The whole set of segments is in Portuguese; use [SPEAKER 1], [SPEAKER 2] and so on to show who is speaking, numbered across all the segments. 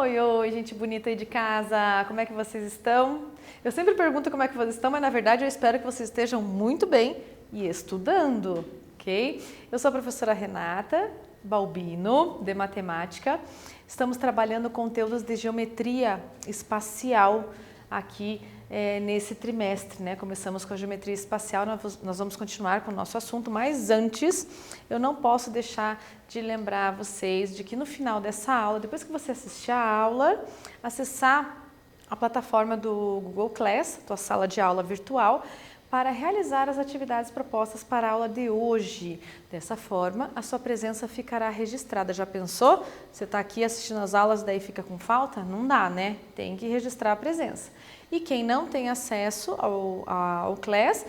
[SPEAKER 1] Oi, oi, gente bonita aí de casa, como é que vocês estão? Eu sempre pergunto como é que vocês estão, mas na verdade eu espero que vocês estejam muito bem e estudando, ok? Eu sou a professora Renata Balbino, de Matemática. Estamos trabalhando conteúdos de geometria espacial aqui nesse trimestre, né? Começamos com a geometria espacial, nós vamos continuar com o nosso assunto, mas antes eu não posso deixar de lembrar vocês de que no final dessa aula, depois que você assistir a aula, acessar a plataforma do Google Class, tua sala de aula virtual, para realizar as atividades propostas para a aula de hoje. Dessa forma, a sua presença ficará registrada. Já pensou? Você está aqui assistindo as aulas, daí fica com falta? Não dá, né? Tem que registrar a presença. E quem não tem acesso ao Class,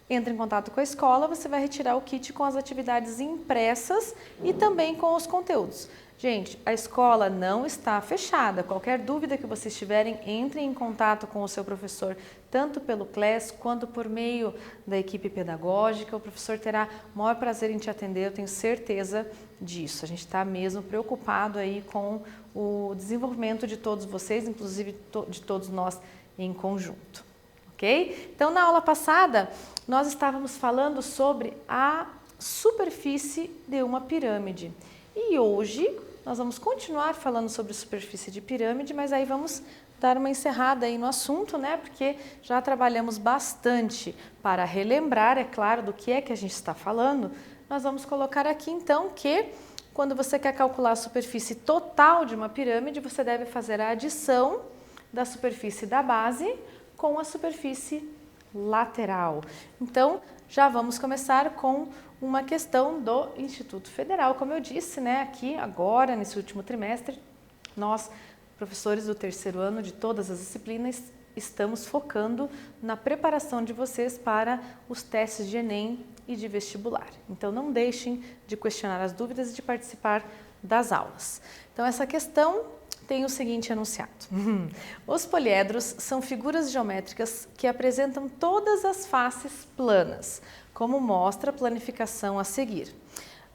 [SPEAKER 1] entra em contato com a escola, você vai retirar o kit com as atividades impressas e também com os conteúdos. Gente, a escola não está fechada. Qualquer dúvida que vocês tiverem, entrem em contato com o seu professor, tanto pelo Class quanto por meio da equipe pedagógica. O professor terá o maior prazer em te atender, eu tenho certeza disso. A gente está mesmo preocupado aí com o desenvolvimento de todos vocês, inclusive de todos nós em conjunto, ok? Então, na aula passada, nós estávamos falando sobre a superfície de uma pirâmide. E hoje nós vamos continuar falando sobre superfície de pirâmide, mas aí vamos dar uma encerrada aí no assunto, né? Porque já trabalhamos bastante. Para relembrar, é claro, do que é que a gente está falando, nós vamos colocar aqui então que quando você quer calcular a superfície total de uma pirâmide, você deve fazer a adição da superfície da base com a superfície lateral. Então, já vamos começar com uma questão do Instituto Federal. Como eu disse, né, aqui agora, nesse último trimestre, nós, professores do terceiro ano de todas as disciplinas, estamos focando na preparação de vocês para os testes de Enem e de vestibular. Então, não deixem de questionar as dúvidas e de participar das aulas. Então, essa questão tem o seguinte enunciado. Os poliedros são figuras geométricas que apresentam todas as faces planas, como mostra a planificação a seguir.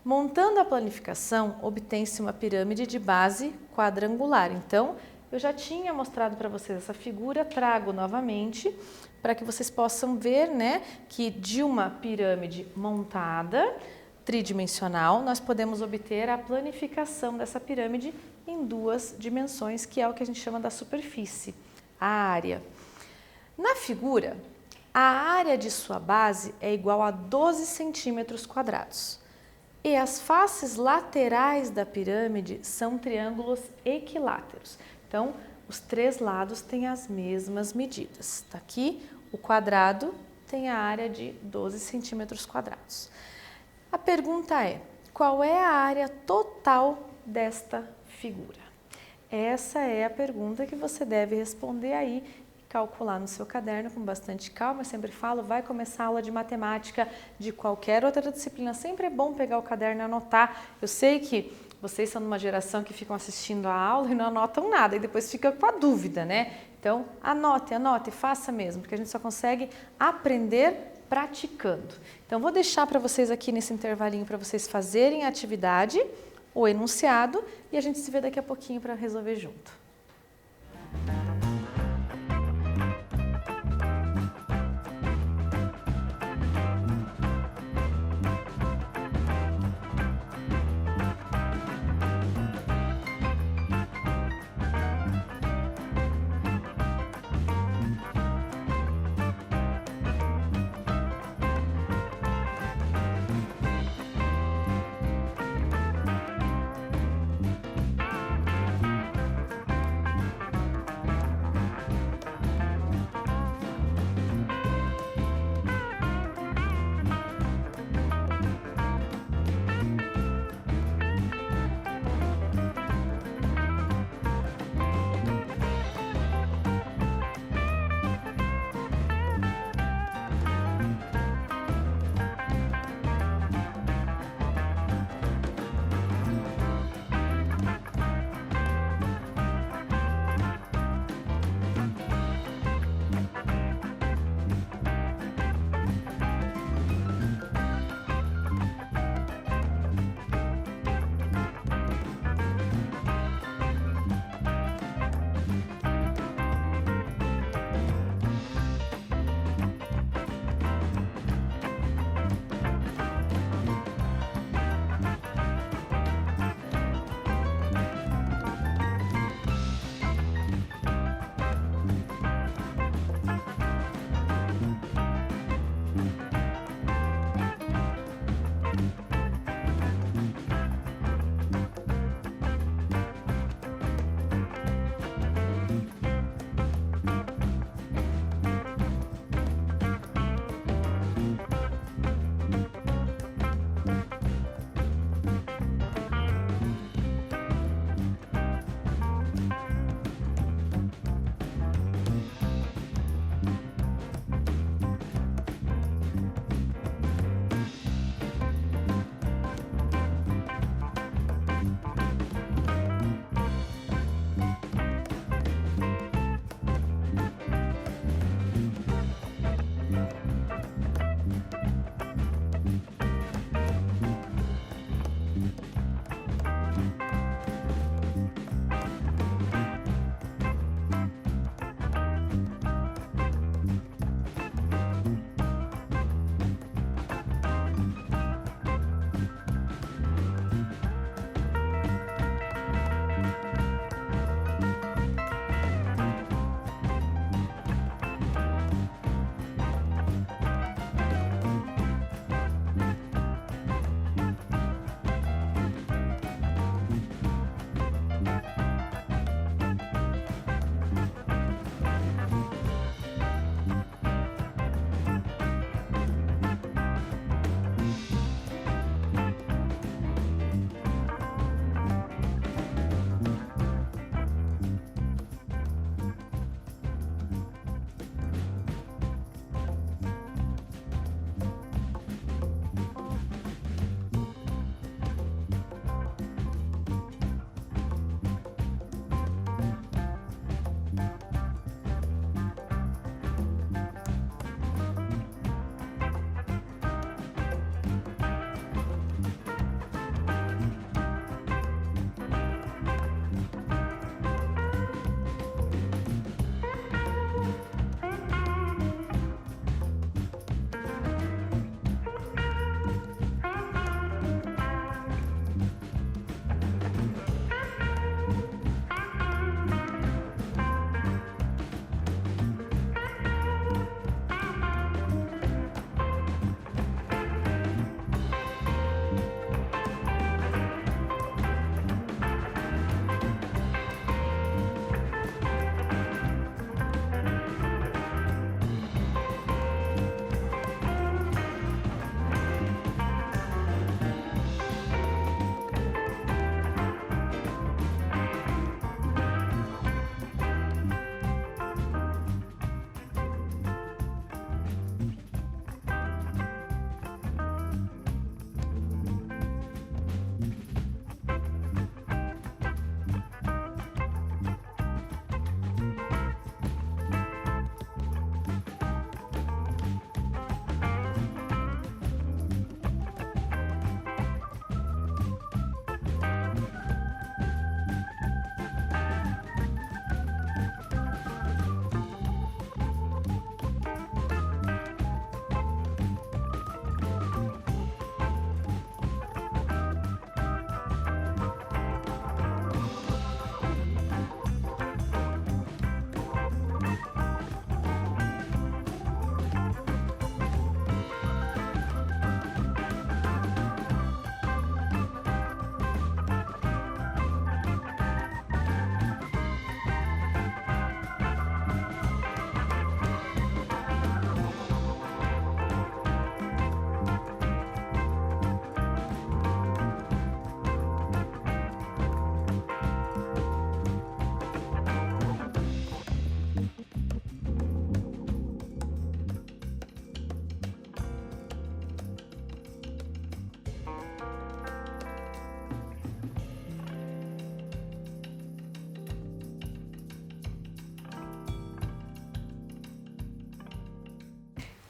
[SPEAKER 1] Montando a planificação, obtém-se uma pirâmide de base quadrangular. Então, eu já tinha mostrado para vocês essa figura, trago novamente, para que vocês possam ver, né, que de uma pirâmide montada, tridimensional, nós podemos obter a planificação dessa pirâmide em duas dimensões, que é o que a gente chama da superfície, a área. Na figura, a área de sua base é igual a 12 centímetros quadrados e as faces laterais da pirâmide são triângulos equiláteros. Então, os três lados têm as mesmas medidas. Tá aqui, o quadrado tem a área de 12 centímetros quadrados. A pergunta é, qual é a área total desta figura? Essa é a pergunta que você deve responder aí, calcular no seu caderno com bastante calma. Eu sempre falo, vai começar a aula de matemática, de qualquer outra disciplina, sempre é bom pegar o caderno e anotar. Eu sei que vocês são de uma geração que ficam assistindo a aula e não anotam nada, e depois fica com a dúvida, né? Então, anote, faça mesmo, porque a gente só consegue aprender praticando. Então, vou deixar para vocês aqui nesse intervalinho para vocês fazerem a atividade, o enunciado, e a gente se vê daqui a pouquinho para resolver junto.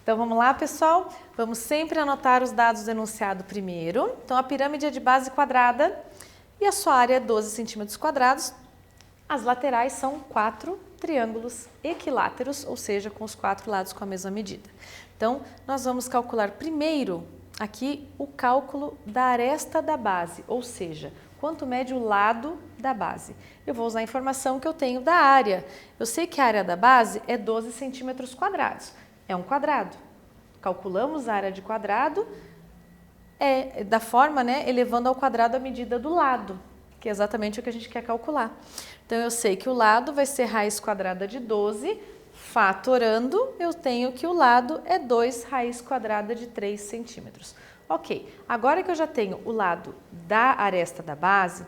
[SPEAKER 1] Então vamos lá, pessoal? Vamos sempre anotar os dados do enunciado primeiro. Então a pirâmide é de base quadrada e a sua área é 12 centímetros quadrados. As laterais são 4 triângulos equiláteros, ou seja, com os 4 lados com a mesma medida. Então nós vamos calcular primeiro aqui o cálculo da aresta da base, ou seja, quanto mede o lado da base. Eu vou usar a informação que eu tenho da área. Eu sei que a área da base é 12 centímetros quadrados. É um quadrado. Calculamos a área de quadrado da forma, né, elevando ao quadrado a medida do lado, que é exatamente o que a gente quer calcular. Então, eu sei que o lado vai ser raiz quadrada de 12, fatorando, eu tenho que o lado é 2 raiz quadrada de 3 centímetros. Ok, agora que eu já tenho o lado da aresta da base,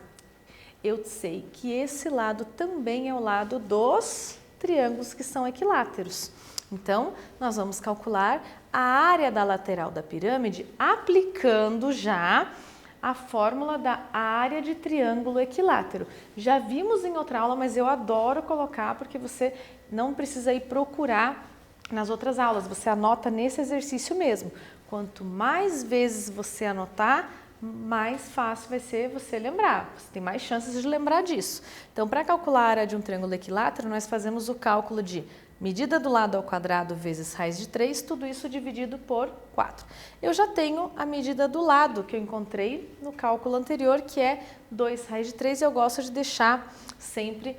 [SPEAKER 1] eu sei que esse lado também é o lado dos triângulos que são equiláteros. Então, nós vamos calcular a área da lateral da pirâmide aplicando já a fórmula da área de triângulo equilátero. Já vimos em outra aula, mas eu adoro colocar porque você não precisa ir procurar nas outras aulas, você anota nesse exercício mesmo. Quanto mais vezes você anotar, mais fácil vai ser você lembrar, você tem mais chances de lembrar disso. Então, para calcular a área de um triângulo equilátero, nós fazemos o cálculo de medida do lado ao quadrado vezes raiz de 3, tudo isso dividido por 4. Eu já tenho a medida do lado que eu encontrei no cálculo anterior, que é 2 raiz de 3, e eu gosto de deixar sempre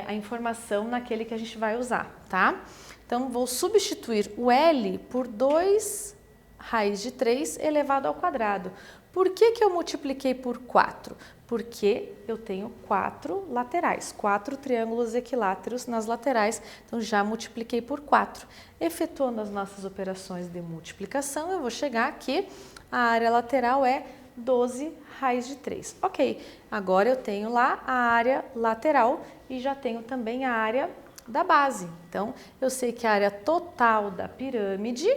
[SPEAKER 1] a informação naquele que a gente vai usar, tá? Então, vou substituir o L por 2 raiz de 3 elevado ao quadrado. Por que eu multipliquei por 4? Porque eu tenho 4 laterais, 4 triângulos equiláteros nas laterais, então já multipliquei por 4. Efetuando as nossas operações de multiplicação, eu vou chegar aqui, a área lateral é 12 raiz de 3. Ok, agora eu tenho lá a área lateral e já tenho também a área da base. Então, eu sei que a área total da pirâmide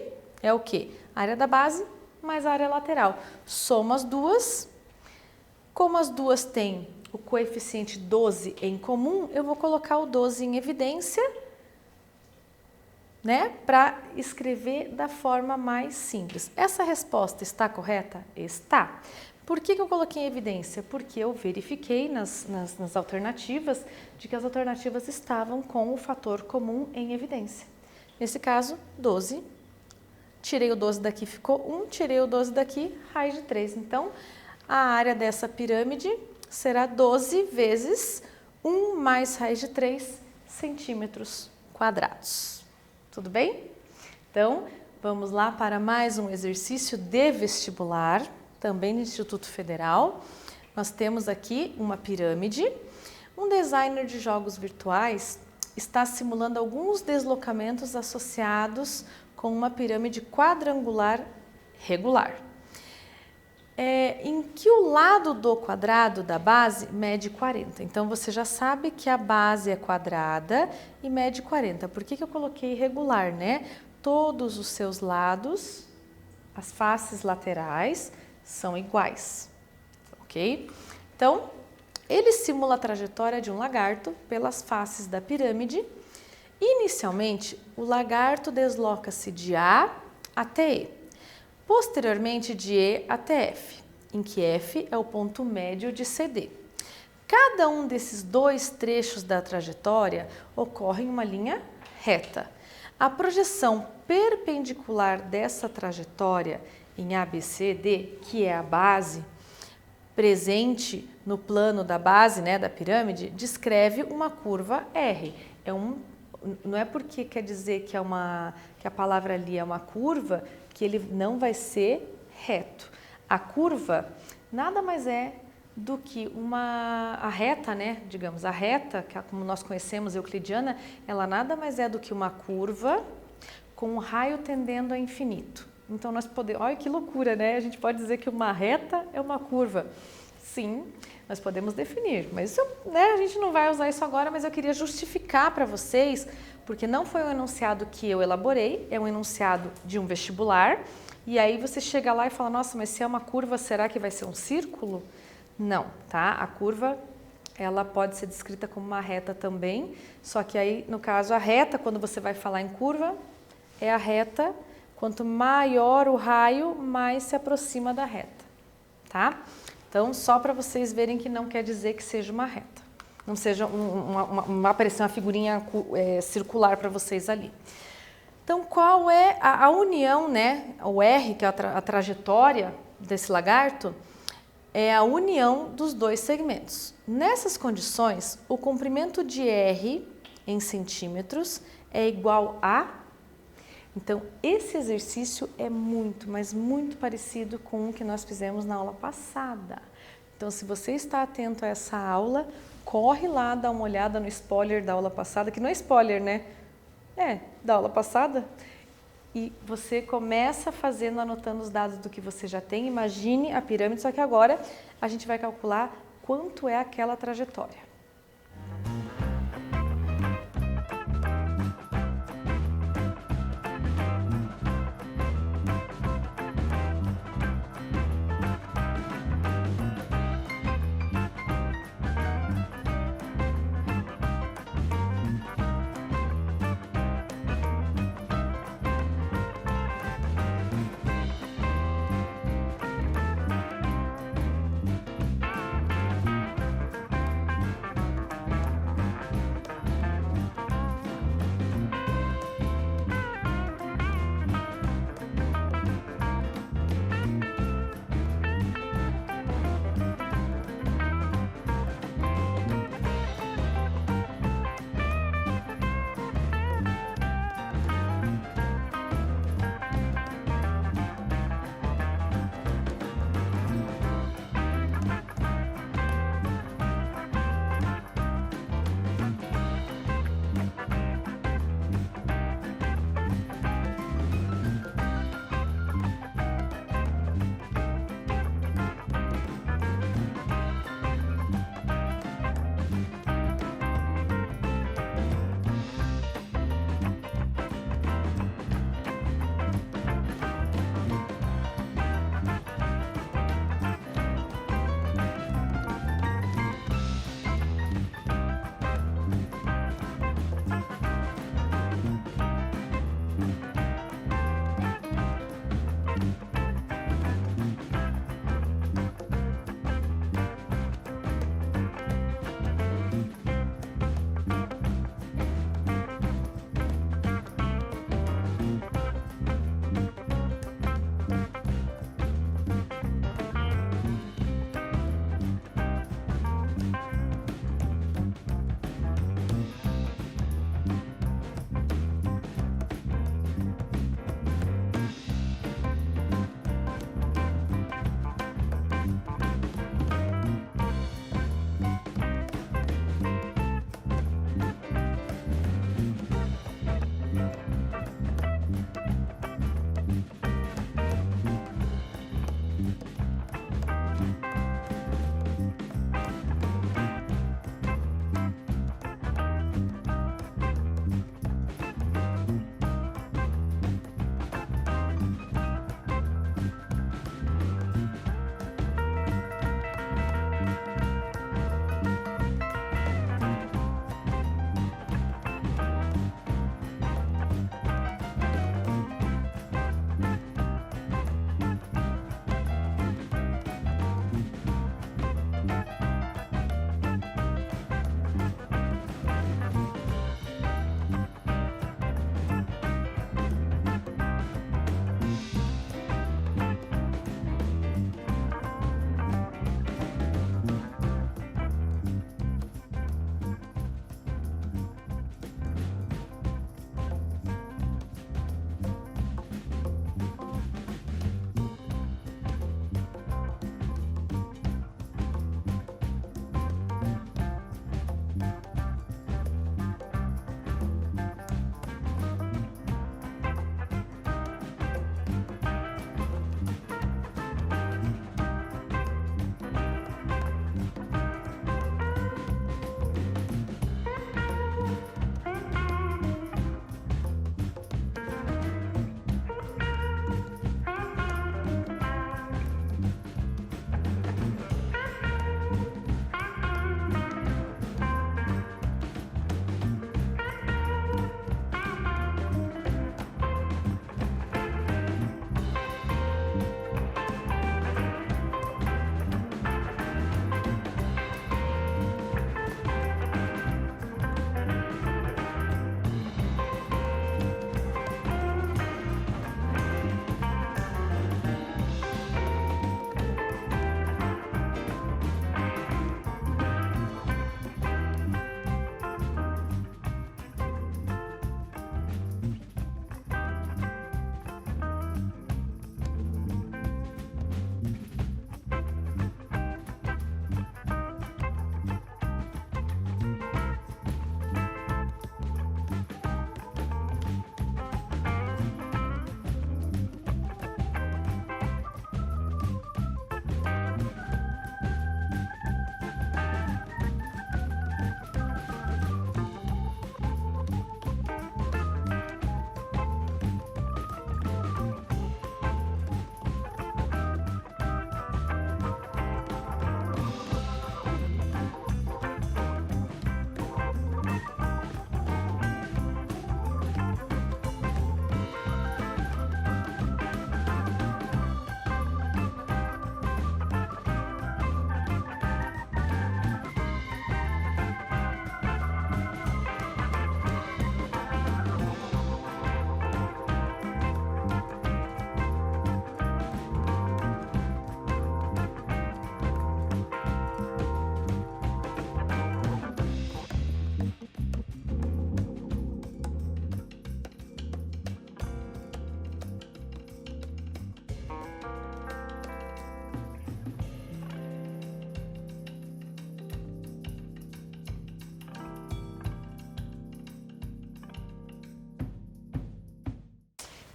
[SPEAKER 1] é o quê? A área da base mais a área lateral. Soma as duas. Como as duas têm o coeficiente 12 em comum, eu vou colocar o 12 em evidência, né, para escrever da forma mais simples. Essa resposta está correta? Está. Por que eu coloquei em evidência? Porque eu verifiquei nas alternativas de que as alternativas estavam com o fator comum em evidência. Nesse caso, 12. Tirei o 12 daqui, ficou 1. Tirei o 12 daqui, raiz de 3. Então, a área dessa pirâmide será 12 vezes 1 mais raiz de 3 centímetros quadrados. Tudo bem? Então, vamos lá para mais um exercício de vestibular, também do Instituto Federal. Nós temos aqui uma pirâmide. Um designer de jogos virtuais está simulando alguns deslocamentos associados com uma pirâmide quadrangular regular. Em que o lado do quadrado da base mede 40. Então, você já sabe que a base é quadrada e mede 40. Por que eu coloquei regular, né? Todos os seus lados, as faces laterais, são iguais, ok? Então, ele simula a trajetória de um lagarto pelas faces da pirâmide. Inicialmente, o lagarto desloca-se de A até E. Posteriormente, de E até F, em que F é o ponto médio de CD. Cada um desses dois trechos da trajetória ocorre em uma linha reta. A projeção perpendicular dessa trajetória em ABCD, que é a base, presente no plano da base, né, da pirâmide, descreve uma curva R. Não é porque quer dizer que a palavra ali é uma curva que ele não vai ser reto. A curva nada mais é do que a reta, né? Digamos, a reta, que como nós conhecemos, euclidiana, ela nada mais é do que uma curva com um raio tendendo a infinito. Então, nós podemos... Olha que loucura, né? A gente pode dizer que uma reta é uma curva. Sim, nós podemos definir, mas isso, né, a gente não vai usar isso agora, mas eu queria justificar para vocês, porque não foi um enunciado que eu elaborei, é um enunciado de um vestibular, e aí você chega lá e fala, nossa, mas se é uma curva, será que vai ser um círculo? Não, tá? A curva, ela pode ser descrita como uma reta também, só que aí, no caso, a reta, quando você vai falar em curva, é a reta Quanto maior o raio, mais se aproxima da reta, tá? Então, só para vocês verem que não quer dizer que seja uma reta. Não seja aparecer uma figurinha circular para vocês ali. Então, qual é a união, né? O R, que é a trajetória desse lagarto, é a união dos dois segmentos. Nessas condições, o comprimento de R em centímetros é igual a... Então, esse exercício é muito, mas muito parecido com o que nós fizemos na aula passada. Então, se você está atento a essa aula, corre lá, dá uma olhada no spoiler da aula passada, que não é spoiler, né? Da aula passada. E você começa fazendo, anotando os dados do que você já tem. Imagine a pirâmide, só que agora a gente vai calcular quanto é aquela trajetória.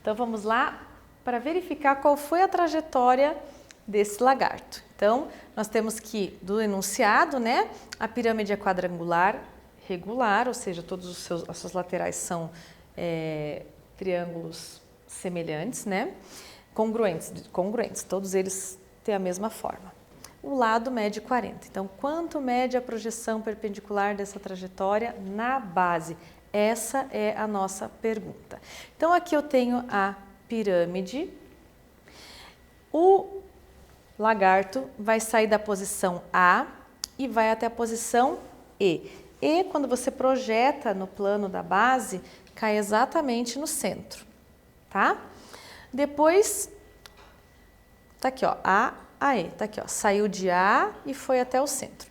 [SPEAKER 1] Então vamos lá para verificar qual foi a trajetória desse lagarto. Então nós temos que, do enunciado, né, a pirâmide é quadrangular regular, ou seja, todas as suas laterais são triângulos semelhantes, né, congruentes, todos eles têm a mesma forma. O lado mede 40. Então, quanto mede a projeção perpendicular dessa trajetória na base? Essa é a nossa pergunta. Então, aqui eu tenho a pirâmide. O lagarto vai sair da posição A e vai até a posição E. E, quando você projeta no plano da base, cai exatamente no centro, tá? Depois, tá aqui, ó, A a E, tá aqui, ó, saiu de A e foi até o centro.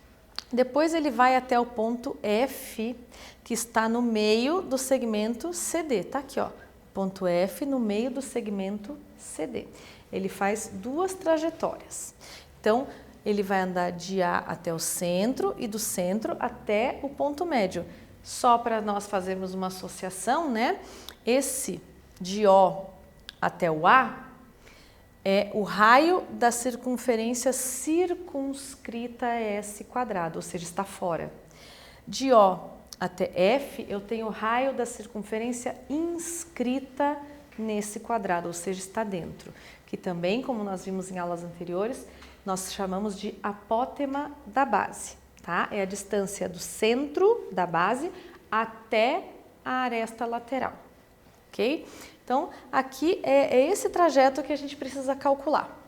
[SPEAKER 1] Depois ele vai até o ponto F, que está no meio do segmento CD, tá aqui, ó, ponto F no meio do segmento CD. Ele faz duas trajetórias. Então, ele vai andar de A até o centro e do centro até o ponto médio. Só para nós fazermos uma associação, né? Esse de O até o A é o raio da circunferência circunscrita a S quadrado, ou seja, está fora. De O até F, eu tenho o raio da circunferência inscrita nesse quadrado, ou seja, está dentro. Que também, como nós vimos em aulas anteriores, nós chamamos de apótema da base, tá? É a distância do centro da base até a aresta lateral, ok? Então, aqui é esse trajeto que a gente precisa calcular.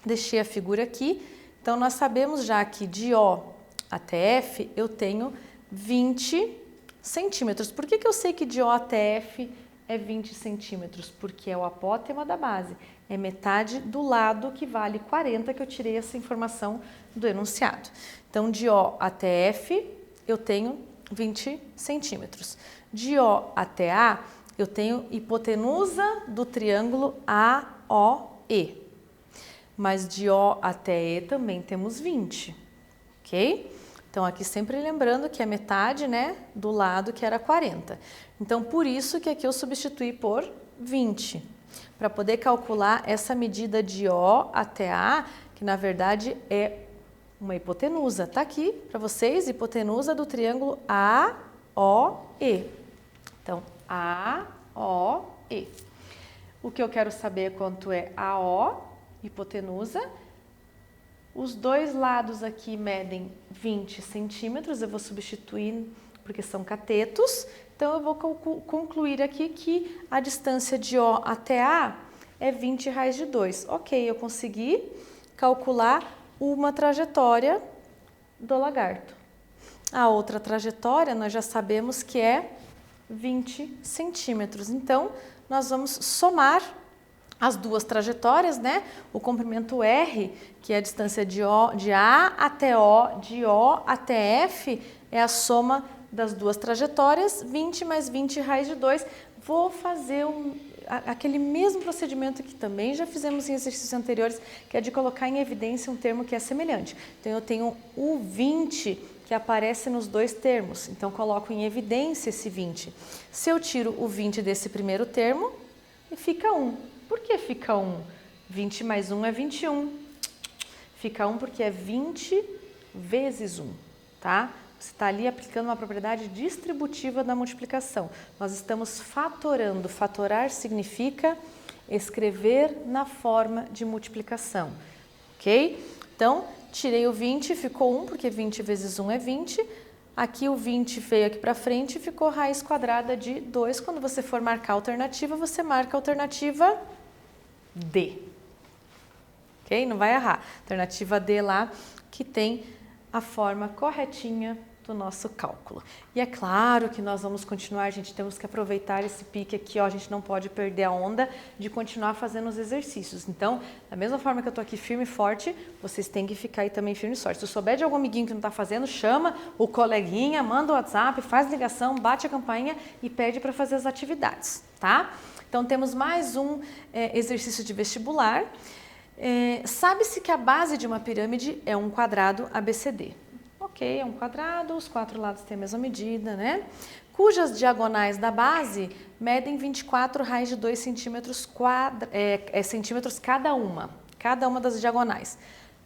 [SPEAKER 1] Deixei a figura aqui. Então, nós sabemos já que de O até F eu tenho 20 centímetros. Por que eu sei que de O até F é 20 centímetros? Porque é o apótema da base. É metade do lado que vale 40, que eu tirei essa informação do enunciado. Então, de O até F eu tenho 20 centímetros. De O até A eu tenho hipotenusa do triângulo AOE. Mas de O até E também temos 20, ok? Então, aqui sempre lembrando que é metade, né, do lado que era 40. Então, por isso que aqui eu substituí por 20, para poder calcular essa medida de O até A, que na verdade é uma hipotenusa. Tá aqui para vocês, hipotenusa do triângulo AOE. Então, AOE. O que eu quero saber é quanto é AO, hipotenusa. Os dois lados aqui medem 20 centímetros, eu vou substituir porque são catetos. Então, eu vou concluir aqui que a distância de O até A é 20 raiz de 2. Ok, eu consegui calcular uma trajetória do lagarto. A outra trajetória, nós já sabemos que é 20 centímetros. Então, nós vamos somar as duas trajetórias, né? O comprimento R, que é a distância de A até O, de O até F, é a soma das duas trajetórias, 20 mais 20 raiz de 2. Vou fazer aquele mesmo procedimento que também já fizemos em exercícios anteriores, que é de colocar em evidência um termo que é semelhante. Então, eu tenho o 20, que aparece nos dois termos. Então, coloco em evidência esse 20. Se eu tiro o 20 desse primeiro termo, fica 1. Por que fica 1? 20 mais 1 é 21. Fica 1 porque é 20 vezes 1, tá? Você está ali aplicando uma propriedade distributiva da multiplicação. Nós estamos fatorando. Fatorar significa escrever na forma de multiplicação, ok? Então, tirei o 20, ficou 1, porque 20 vezes 1 é 20. Aqui o 20 veio aqui para frente e ficou raiz quadrada de 2. Quando você for marcar a alternativa, você marca a alternativa D. Ok? Não vai errar. Alternativa D lá, que tem a forma corretinha do nosso cálculo. E é claro que nós vamos continuar, gente, temos que aproveitar esse pique aqui, ó, a gente não pode perder a onda de continuar fazendo os exercícios. Então, da mesma forma que eu tô aqui firme e forte, vocês têm que ficar aí também firme e forte. Se souber de algum amiguinho que não tá fazendo, chama o coleguinha, manda o WhatsApp, faz ligação, bate a campainha e pede para fazer as atividades, tá? Então, temos mais um exercício de vestibular. Sabe-se que a base de uma pirâmide é um quadrado ABCD. Ok, ok? É um quadrado, os 4 lados têm a mesma medida, né? Cujas diagonais da base medem 24 raios de 2 centímetros, centímetros cada uma das diagonais.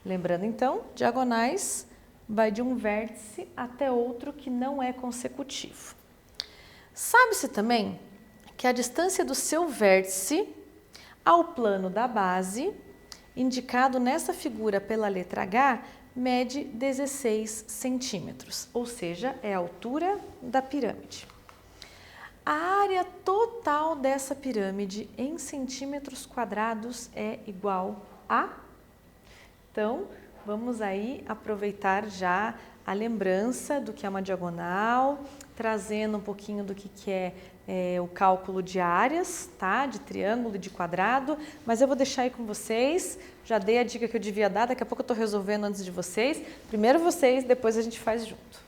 [SPEAKER 1] Lembrando então, diagonais vai de um vértice até outro que não é consecutivo. Sabe-se também que a distância do seu vértice ao plano da base, indicado nessa figura pela letra H, mede 16 centímetros, ou seja, é a altura da pirâmide. A área total dessa pirâmide em centímetros quadrados é igual a... Então, vamos aí aproveitar já a lembrança do que é uma diagonal, trazendo um pouquinho do que é o cálculo de áreas, tá? De triângulo e de quadrado, mas eu vou deixar aí com vocês, já dei a dica que eu devia dar, daqui a pouco eu estou resolvendo antes de vocês. Primeiro vocês, depois a gente faz junto.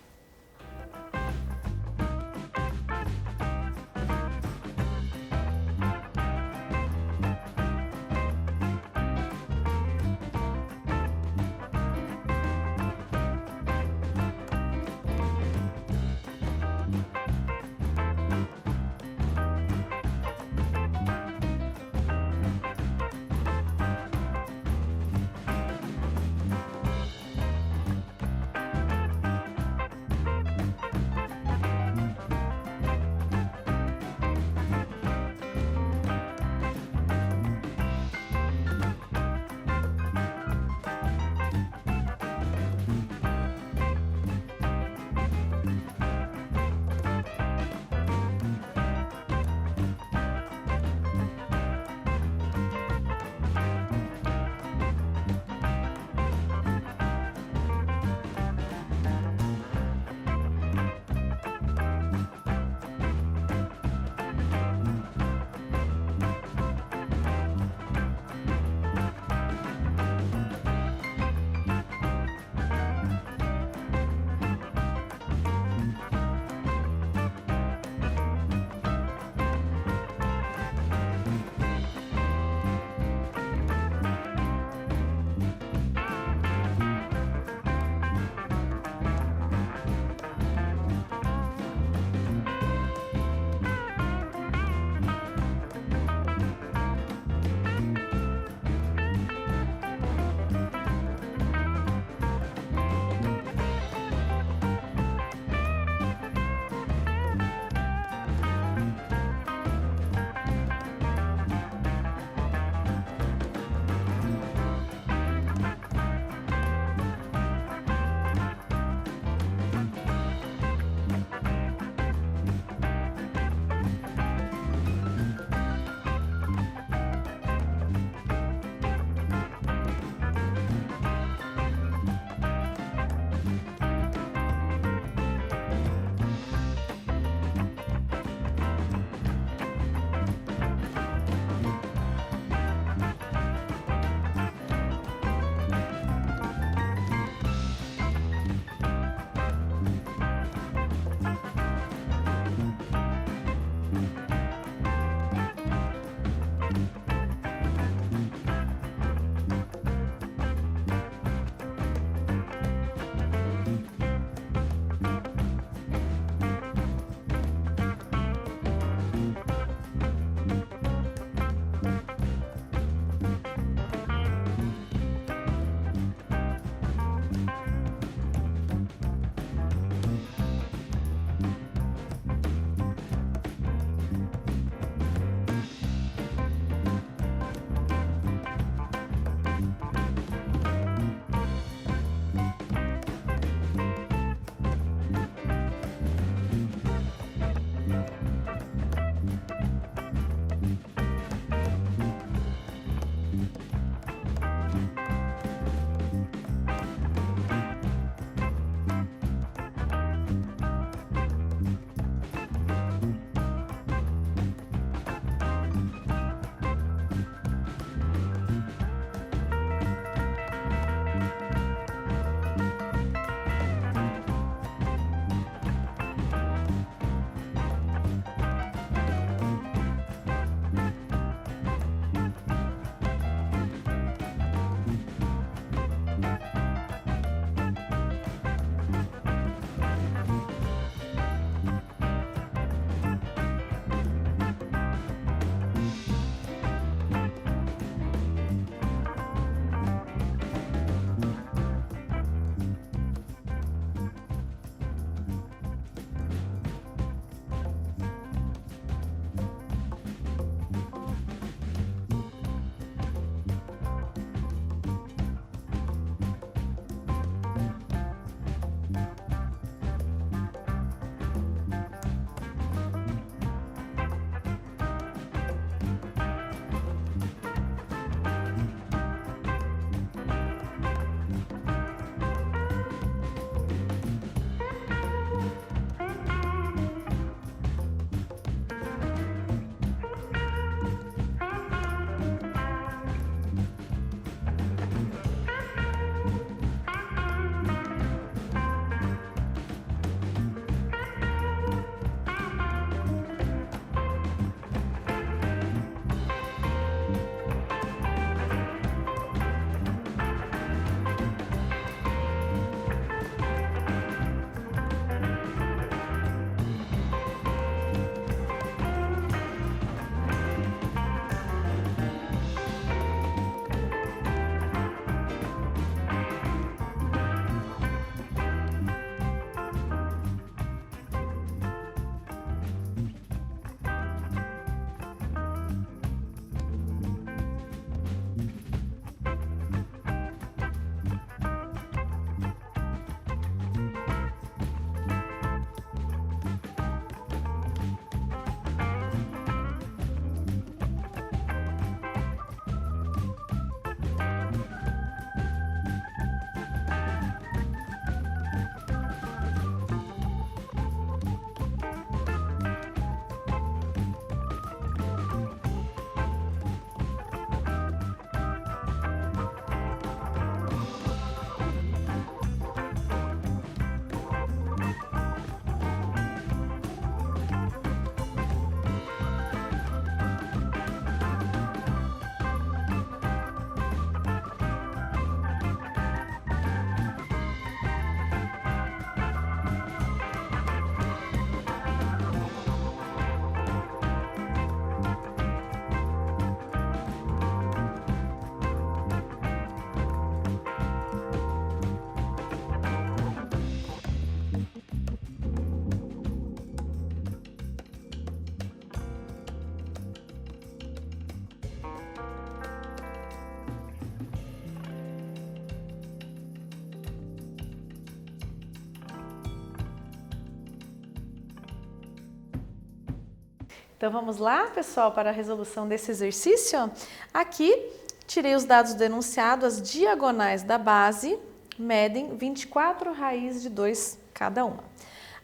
[SPEAKER 1] Então vamos lá, pessoal, para a resolução desse exercício. Aqui, tirei os dados do enunciado, as diagonais da base medem 24 raiz de 2 cada uma.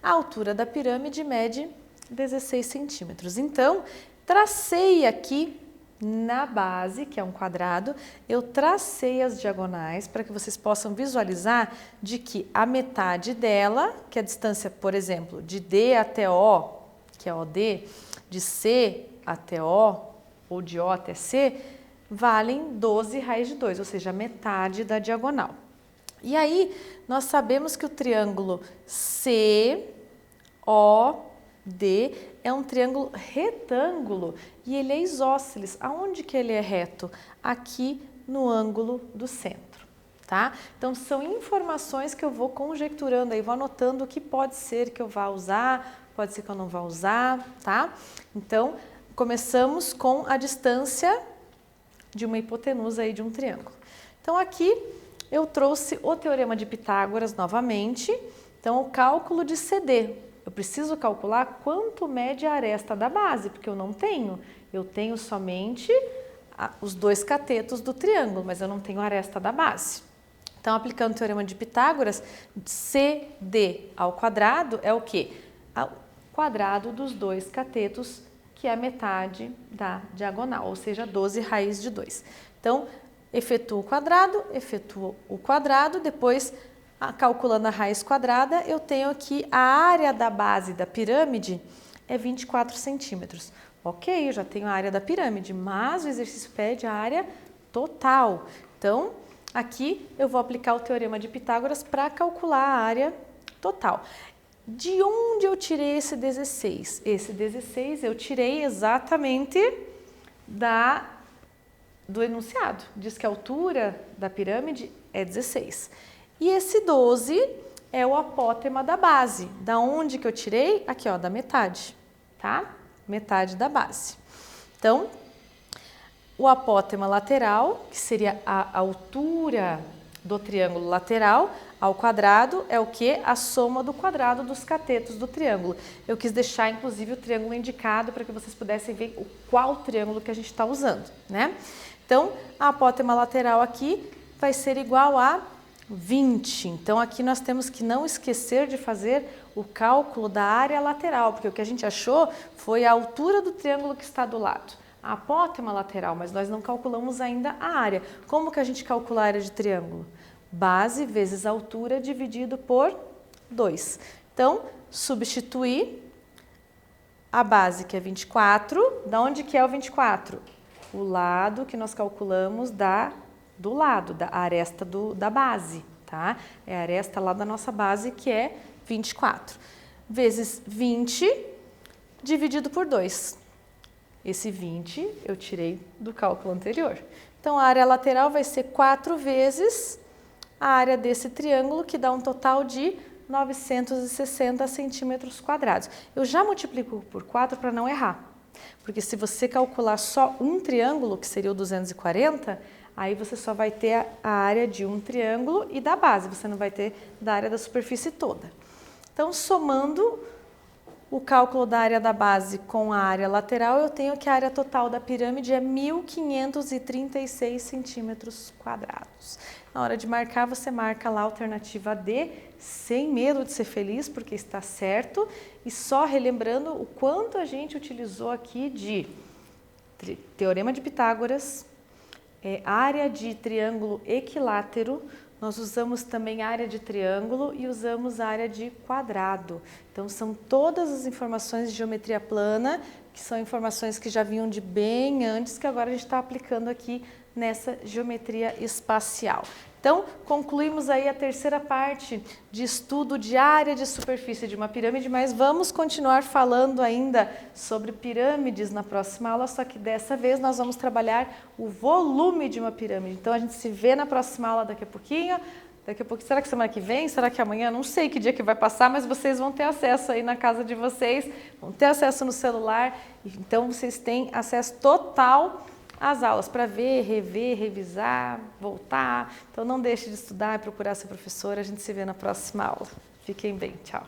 [SPEAKER 1] A altura da pirâmide mede 16 centímetros. Então, tracei aqui na base, que é um quadrado, eu tracei as diagonais para que vocês possam visualizar de que a metade dela, que é a distância, por exemplo, de D até O, que é OD, de C até O, ou de O até C, valem 12 raiz de 2, ou seja, a metade da diagonal. E aí, nós sabemos que o triângulo COD é um triângulo retângulo e ele é isósceles. Aonde que ele é reto? Aqui no ângulo do centro, tá? Então, são informações que eu vou conjecturando aí, vou anotando o que pode ser que eu vá usar, pode ser que eu não vá usar, tá? Então, começamos com a distância de uma hipotenusa aí de um triângulo. Então, aqui eu trouxe o teorema de Pitágoras novamente. Então, o cálculo de CD. Eu preciso calcular quanto mede a aresta da base, porque eu não tenho. Eu tenho somente os dois catetos do triângulo, mas eu não tenho a aresta da base. Então, aplicando o teorema de Pitágoras, CD ao quadrado é o quê? O quadrado dos dois catetos, que é a metade da diagonal, ou seja, 12 raiz de 2. Então, efetuo o quadrado, depois, calculando a raiz quadrada, eu tenho aqui a área da base da pirâmide é 24 centímetros. Ok, eu já tenho a área da pirâmide, mas o exercício pede a área total. Então, aqui eu vou aplicar o teorema de Pitágoras para calcular a área total. De onde eu tirei esse 16? Esse 16 eu tirei exatamente do enunciado. Diz que a altura da pirâmide é 16. E esse 12 é o apótema da base. Da onde que eu tirei? Aqui, ó, da metade, tá? Metade da base. Então, o apótema lateral, que seria a altura do triângulo lateral, ao quadrado, é o que? A soma do quadrado dos catetos do triângulo. Eu quis deixar, inclusive, o triângulo indicado para que vocês pudessem ver qual triângulo que a gente está usando, né? Então, a apótema lateral aqui vai ser igual a 20. Então, aqui nós temos que não esquecer de fazer o cálculo da área lateral, porque o que a gente achou foi a altura do triângulo que está do lado. A apótema lateral, mas nós não calculamos ainda a área. Como que a gente calcula a área de triângulo? Base vezes altura dividido por 2. Então, substituir a base, que é 24. Da onde que é o 24? O lado que nós calculamos do lado, da aresta da base, tá? É a aresta lá da nossa base, que é 24. Vezes 20 dividido por 2. Esse 20 eu tirei do cálculo anterior. Então, a área lateral vai ser 4 vezes a área desse triângulo, que dá um total de 960 centímetros quadrados. Eu já multiplico por 4 para não errar, porque se você calcular só um triângulo, que seria o 240, aí você só vai ter a área de um triângulo e da base, você não vai ter da área da superfície toda. Então, somando o cálculo da área da base com a área lateral, eu tenho que a área total da pirâmide é 1.536 centímetros quadrados. Na hora de marcar, você marca lá a alternativa D, sem medo de ser feliz, porque está certo. E só relembrando o quanto a gente utilizou aqui de teorema de Pitágoras, área de triângulo equilátero, nós usamos também área de triângulo e usamos área de quadrado. Então, são todas as informações de geometria plana, que são informações que já vinham de bem antes, que agora a gente está aplicando aqui nessa geometria espacial. Então, concluímos aí a terceira parte de estudo de área de superfície de uma pirâmide, mas vamos continuar falando ainda sobre pirâmides na próxima aula, só que dessa vez nós vamos trabalhar o volume de uma pirâmide. Então, a gente se vê na próxima aula daqui a pouquinho. Será que semana que vem? Será que amanhã? Não sei que dia que vai passar, mas vocês vão ter acesso aí na casa de vocês, vão ter acesso no celular, então vocês têm acesso total às aulas para ver, rever, revisar, voltar. Então não deixe de estudar e procurar seu professor. A gente se vê na próxima aula. Fiquem bem, tchau.